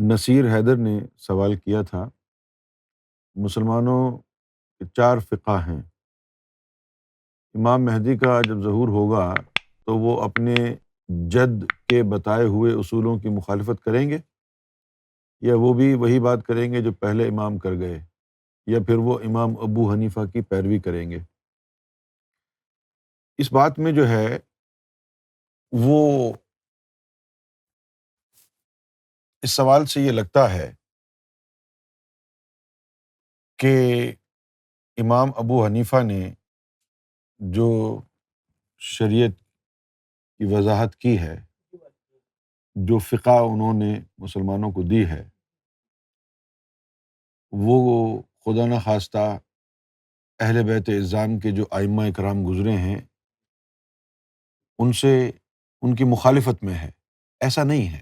نصیر حیدر نے سوال کیا تھا، مسلمانوں کے چار فقہ ہیں، امام مہدی کا جب ظہور ہوگا تو وہ اپنے جد کے بتائے ہوئے اصولوں کی مخالفت کریں گے یا وہ بھی وہی بات کریں گے جو پہلے امام کر گئے، یا پھر وہ امام ابو حنیفہ کی پیروی کریں گے؟ اس بات میں جو ہے وہ اس سوال سے یہ لگتا ہے کہ امام ابو حنیفہ نے جو شریعت کی وضاحت کی ہے، جو فقہ انہوں نے مسلمانوں کو دی ہے، وہ خدا نخواستہ اہل بیت اعظام کے جو ائمہ اکرام گزرے ہیں ان سے ان کی مخالفت میں ہے۔ ایسا نہیں ہے،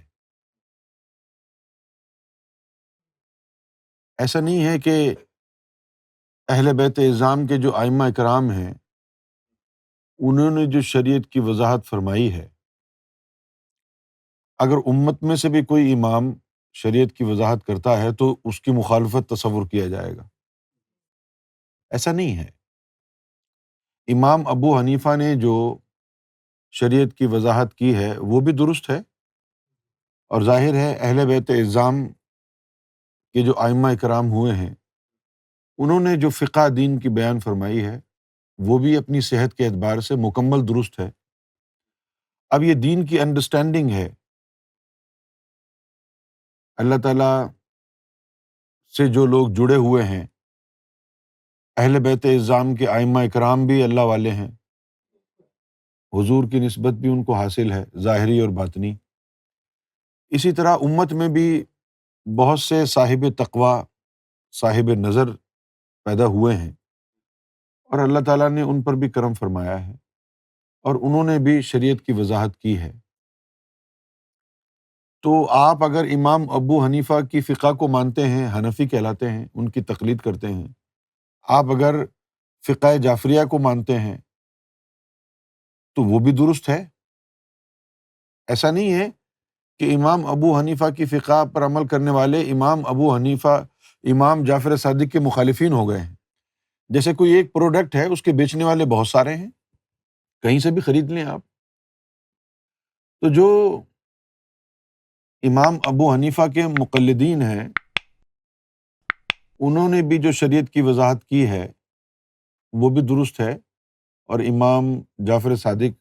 ایسا نہیں ہے کہ اہل بیت اعظام کے جو ائمہ اکرام ہیں انہوں نے جو شریعت کی وضاحت فرمائی ہے، اگر امت میں سے بھی کوئی امام شریعت کی وضاحت کرتا ہے تو اس کی مخالفت تصور کیا جائے گا۔ ایسا نہیں ہے، امام ابو حنیفہ نے جو شریعت کی وضاحت کی ہے وہ بھی درست ہے، اور ظاہر ہے اہل بیت اعظام کے جو ائمہ اکرام ہوئے ہیں انہوں نے جو فقہ دین کی بیان فرمائی ہے وہ بھی اپنی صحت کے اعتبار سے مکمل درست ہے۔ اب یہ دین کی انڈرسٹینڈنگ ہے، اللہ تعالیٰ سے جو لوگ جڑے ہوئے ہیں، اہل بیت اعظام کے ائمہ اکرام بھی اللہ والے ہیں، حضور کی نسبت بھی ان کو حاصل ہے، ظاہری اور باطنی۔ اسی طرح امت میں بھی بہت سے صاحب تقویٰ، صاحب نظر پیدا ہوئے ہیں، اور اللہ تعالیٰ نے ان پر بھی کرم فرمایا ہے، اور انہوں نے بھی شریعت کی وضاحت کی ہے۔ تو آپ اگر امام ابو حنیفہ کی فقہ کو مانتے ہیں، حنفی کہلاتے ہیں، ان کی تقلید کرتے ہیں، آپ اگر فقہ جعفریہ کو مانتے ہیں تو وہ بھی درست ہے۔ ایسا نہیں ہے کہ امام ابو حنیفہ کی فقہ پر عمل کرنے والے امام ابو حنیفہ، امام جعفر صادق کے مخالفین ہو گئے ہیں۔ جیسے کوئی ایک پروڈکٹ ہے، اس کے بیچنے والے بہت سارے ہیں، کہیں سے بھی خرید لیں آپ۔ تو جو امام ابو حنیفہ کے مقلدین ہیں انہوں نے بھی جو شریعت کی وضاحت کی ہے وہ بھی درست ہے، اور امام جعفر صادق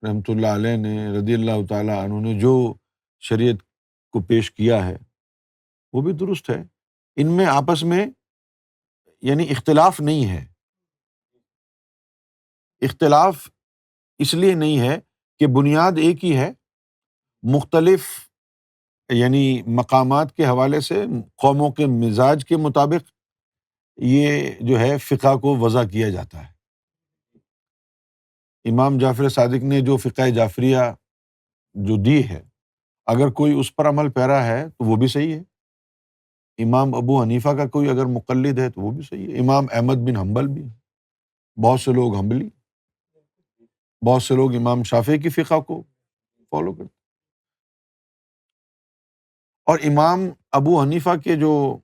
رحمۃ اللہ علیہ نے رضی اللہ تعالیٰ عنہ نے جو شریعت کو پیش کیا ہے وہ بھی درست ہے۔ ان میں آپس میں یعنی اختلاف نہیں ہے۔ اختلاف اس لیے نہیں ہے کہ بنیاد ایک ہی ہے، مختلف یعنی مقامات کے حوالے سے قوموں کے مزاج کے مطابق یہ جو ہے فقہ کو وضع کیا جاتا ہے۔ امام جعفر صادق نے جو فقہ جعفریہ جو دی ہے، اگر کوئی اس پر عمل پیرا ہے تو وہ بھی صحیح ہے۔ امام ابو حنیفہ کا کوئی اگر مقلد ہے تو وہ بھی صحیح ہے۔ امام احمد بن حنبل بھی، بہت سے لوگ حنبلی، بہت سے لوگ امام شافعی کی فقہ کو فالو کرتے، اور امام ابو حنیفہ کے جو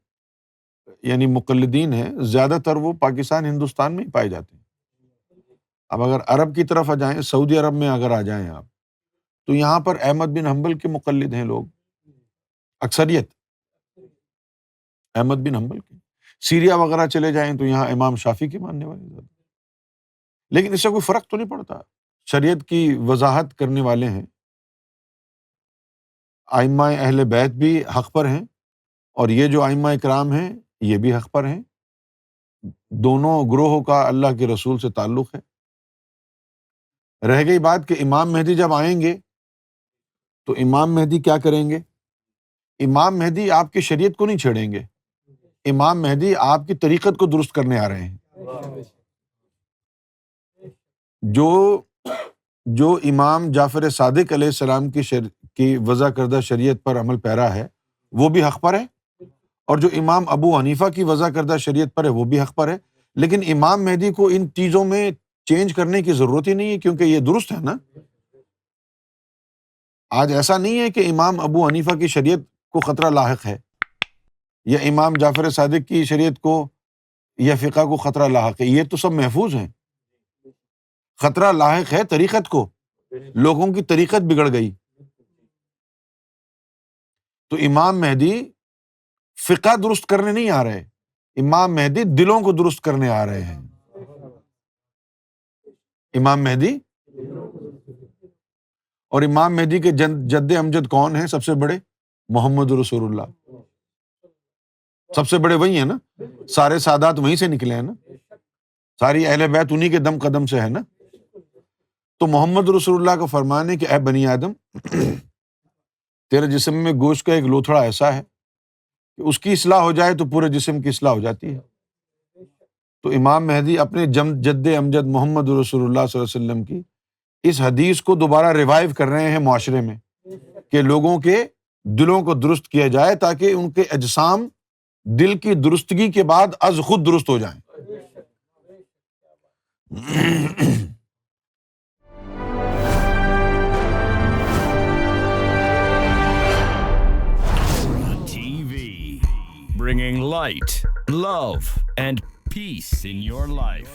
یعنی مقلدین ہیں زیادہ تر وہ پاکستان ہندوستان میں ہی پائے جاتے ہیں۔ اب اگر عرب کی طرف آ جائیں، سعودی عرب میں اگر آ جائیں آپ، تو یہاں پر احمد بن حنبل کے مقلد ہیں لوگ، اکثریت احمد بن حنبل کے۔ سیریا وغیرہ چلے جائیں تو یہاں امام شافعی کے ماننے والے زیادہ، لیکن اس سے کوئی فرق تو نہیں پڑتا، شریعت کی وضاحت کرنے والے ہیں، ائمہ اہل بیت بھی حق پر ہیں، اور یہ جو ائمہ اکرام ہیں یہ بھی حق پر ہیں۔ دونوں گروہوں کا اللہ کے رسول سے تعلق ہے۔ رہ گئی بات کہ امام مہدی جب آئیں گے تو امام مہدی کیا کریں گے؟ امام مہدی آپ کی شریعت کو نہیں چھیڑیں گے، امام مہدی آپ کی طریقت کو درست کرنے آ رہے ہیں۔ جو امام جعفر صادق علیہ السلام کی وضع کردہ شریعت پر عمل پیرا ہے وہ بھی حق پر ہے، اور جو امام ابو حنیفہ کی وضع کردہ شریعت پر ہے وہ بھی حق پر ہے، لیکن امام مہدی کو ان چیزوں میں چینج کرنے کی ضرورت ہی نہیں ہے کیونکہ یہ درست ہے نا۔ آج ایسا نہیں ہے کہ امام ابو حنیفہ کی شریعت کو خطرہ لاحق ہے، یا امام جعفر صادق کی شریعت کو یا فقہ کو خطرہ لاحق ہے، یہ تو سب محفوظ ہیں۔ خطرہ لاحق ہے طریقت کو، لوگوں کی طریقت بگڑ گئی۔ تو امام مہدی فقہ درست کرنے نہیں آ رہے، امام مہدی دلوں کو درست کرنے آ رہے ہیں۔ امام مہدی اور امام مہدی کے جد امجد کون ہیں سب سے بڑے؟ محمد رسول اللہ، سب سے بڑے وہی ہیں نا، سارے سادات وہیں سے نکلے ہیں نا، ساری اہل بیت انہی کے دم قدم سے ہے نا۔ تو محمد رسول اللہ کا فرمان ہے کہ اے بنی آدم، تیرے جسم میں گوشت کا ایک لوتھڑا ایسا ہے کہ اس کی اصلاح ہو جائے تو پورے جسم کی اصلاح ہو جاتی ہے۔ تو امام مہدی اپنے جد امجد محمد رسول اللہ صلی اللہ علیہ وسلم کی اس حدیث کو دوبارہ ریوائیو کر رہے ہیں معاشرے میں، کہ لوگوں کے دلوں کو درست کیا جائے تاکہ ان کے اجسام دل کی درستگی کے بعد از خود درست ہو جائیں۔ TV, bringing light, love, and peace in your life.